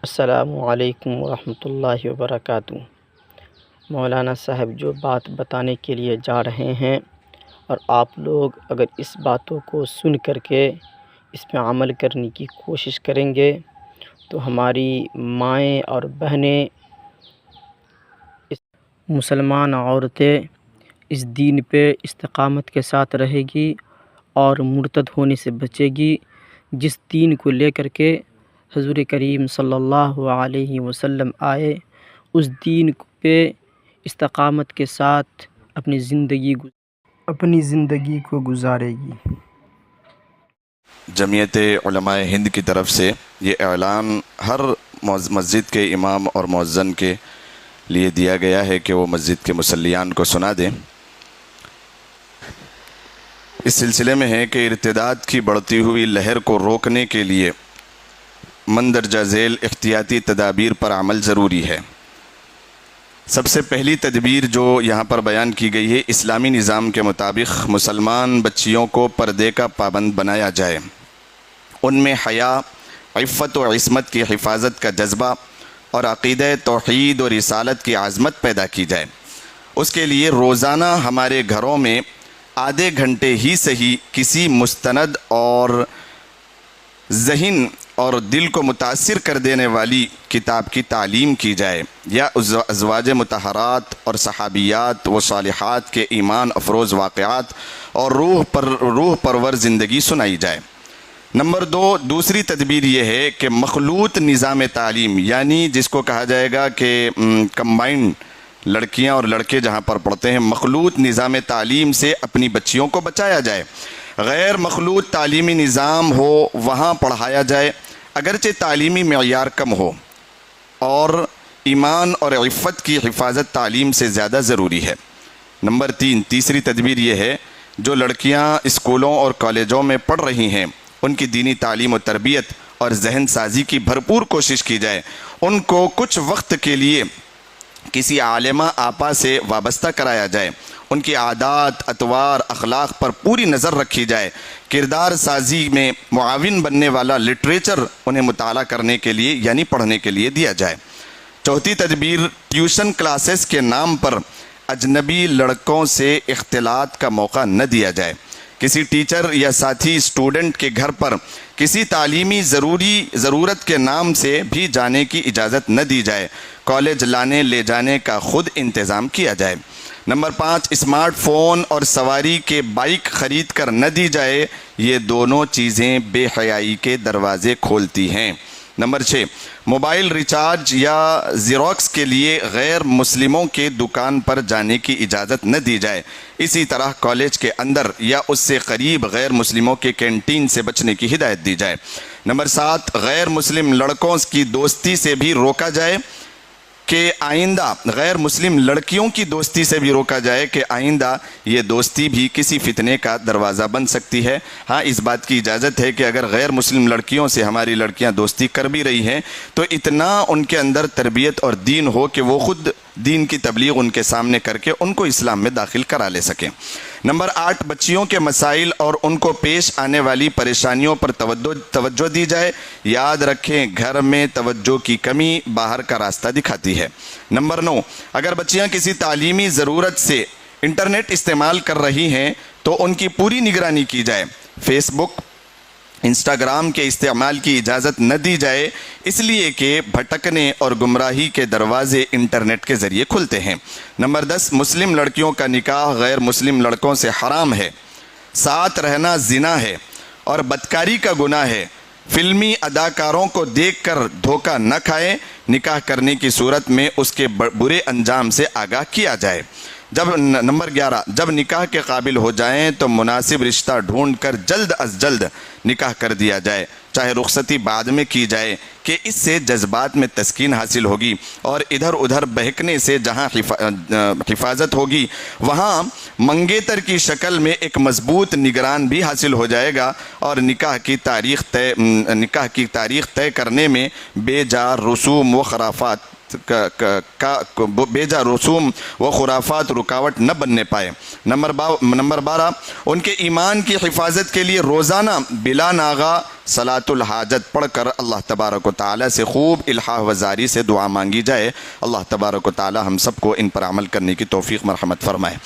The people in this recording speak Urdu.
السلام علیکم ورحمۃ اللہ وبرکاتہ۔ مولانا صاحب جو بات بتانے کے لیے جا رہے ہیں، اور آپ لوگ اگر اس باتوں کو سن کر کے اس پہ عمل کرنے کی کوشش کریں گے تو ہماری مائیں اور بہنیں، مسلمان عورتیں اس دین پہ استقامت کے ساتھ رہے گی اور مرتد ہونے سے بچے گی، جس دین کو لے کر کے حضور کریم صلی اللہ علیہ وسلم آئے، اس دین پہ استقامت کے ساتھ اپنی زندگی کو گزارے گی۔ جمعیت علماء ہند کی طرف سے یہ اعلان ہر مسجد کے امام اور مؤذن کے لیے دیا گیا ہے کہ وہ مسجد کے مصلیان کو سنا دیں۔ اس سلسلے میں ہے کہ ارتداد کی بڑھتی ہوئی لہر کو روکنے کے لیے مندرجہ ذیل احتیاطی تدابیر پر عمل ضروری ہے۔ سب سے پہلی تدبیر جو یہاں پر بیان کی گئی ہے، اسلامی نظام کے مطابق مسلمان بچیوں کو پردے کا پابند بنایا جائے، ان میں حیا، عفت و عصمت کی حفاظت کا جذبہ اور عقیدہ توحید اور رسالت کی عظمت پیدا کی جائے۔ اس کے لیے روزانہ ہمارے گھروں میں آدھے گھنٹے ہی صحیح کسی مستند اور ذہن اور دل کو متاثر کر دینے والی کتاب کی تعلیم کی جائے، یا ازواج مطہرات اور صحابیات و صالحات کے ایمان افروز واقعات اور روح پرور زندگی سنائی جائے۔ نمبر 2، دوسری تدبیر یہ ہے کہ مخلوط نظام تعلیم، یعنی جس کو کہا جائے گا کہ کمبائنڈ، لڑکیاں اور لڑکے جہاں پر پڑھتے ہیں، مخلوط نظام تعلیم سے اپنی بچیوں کو بچایا جائے۔ غیر مخلوط تعلیمی نظام ہو وہاں پڑھایا جائے، اگرچہ تعلیمی معیار کم ہو، اور ایمان اور عفت کی حفاظت تعلیم سے زیادہ ضروری ہے۔ نمبر 3، تیسری تدبیر یہ ہے، جو لڑکیاں اسکولوں اور کالجوں میں پڑھ رہی ہیں ان کی دینی تعلیم و تربیت اور ذہن سازی کی بھرپور کوشش کی جائے، ان کو کچھ وقت کے لیے کسی عالمہ آپا سے وابستہ کرایا جائے، ان کی عادات، اطوار، اخلاق پر پوری نظر رکھی جائے، کردار سازی میں معاون بننے والا لٹریچر انہیں مطالعہ کرنے کے لیے یعنی پڑھنے کے لیے دیا جائے۔ چوتھی تدبیر، ٹیوشن کلاسز کے نام پر اجنبی لڑکوں سے اختلاط کا موقع نہ دیا جائے۔ کسی ٹیچر یا ساتھی اسٹوڈنٹ کے گھر پر کسی تعلیمی ضرورت کے نام سے بھی جانے کی اجازت نہ دی جائے، کالج لانے لے جانے کا خود انتظام کیا جائے۔ نمبر 5، اسمارٹ فون اور سواری کے بائک خرید کر نہ دی جائے، یہ دونوں چیزیں بے حیائی کے دروازے کھولتی ہیں۔ نمبر 6، موبائل ریچارج یا زیروکس کے لیے غیر مسلموں کے دکان پر جانے کی اجازت نہ دی جائے، اسی طرح کالج کے اندر یا اس سے قریب غیر مسلموں کے کینٹین سے بچنے کی ہدایت دی جائے۔ نمبر 7، غیر مسلم لڑکوں کی دوستی سے بھی روکا جائے کہ آئندہ غیر مسلم لڑکیوں کی دوستی سے بھی روکا جائے کہ آئندہ یہ دوستی بھی کسی فتنے کا دروازہ بن سکتی ہے۔ ہاں، اس بات کی اجازت ہے کہ اگر غیر مسلم لڑکیوں سے ہماری لڑکیاں دوستی کر بھی رہی ہیں تو اتنا ان کے اندر تربیت اور دین ہو کہ وہ خود دین کی تبلیغ ان کے سامنے کر کے ان کو اسلام میں داخل کرا لے سکیں۔ نمبر 8، بچیوں کے مسائل اور ان کو پیش آنے والی پریشانیوں پر توجہ دی جائے۔ یاد رکھیں، گھر میں توجہ کی کمی باہر کا راستہ دکھاتی ہے۔ نمبر 9، اگر بچیاں کسی تعلیمی ضرورت سے انٹرنیٹ استعمال کر رہی ہیں تو ان کی پوری نگرانی کی جائے۔ فیس بک، انسٹاگرام کے استعمال کی اجازت نہ دی جائے، اس لیے کہ بھٹکنے اور گمراہی کے دروازے انٹرنیٹ کے ذریعے کھلتے ہیں۔ نمبر 10، مسلم لڑکیوں کا نکاح غیر مسلم لڑکوں سے حرام ہے، ساتھ رہنا زنا ہے اور بدکاری کا گناہ ہے۔ فلمی اداکاروں کو دیکھ کر دھوکہ نہ کھائے، نکاح کرنے کی صورت میں اس کے برے انجام سے آگاہ کیا جائے۔ نمبر 11، جب نکاح کے قابل ہو جائیں تو مناسب رشتہ ڈھونڈ کر جلد از جلد نکاح کر دیا جائے، چاہے رخصتی بعد میں کی جائے، کہ اس سے جذبات میں تسکین حاصل ہوگی اور ادھر ادھر بہکنے سے جہاں حفاظت ہوگی وہاں منگیتر کی شکل میں ایک مضبوط نگران بھی حاصل ہو جائے گا، اور نکاح کی تاریخ طے کرنے میں بے جا رسوم و خرافات کا بیجا رسوم و خرافات رکاوٹ نہ بننے پائے۔ نمبر 12 ان کے ایمان کی حفاظت کے لیے روزانہ بلا ناغہ صلاۃ الحاجت پڑھ کر اللہ تبارک و تعالیٰ سے خوب الحاح و زاری سے دعا مانگی جائے۔ اللہ تبارک و تعالیٰ ہم سب کو ان پر عمل کرنے کی توفیق مرحمت فرمائے۔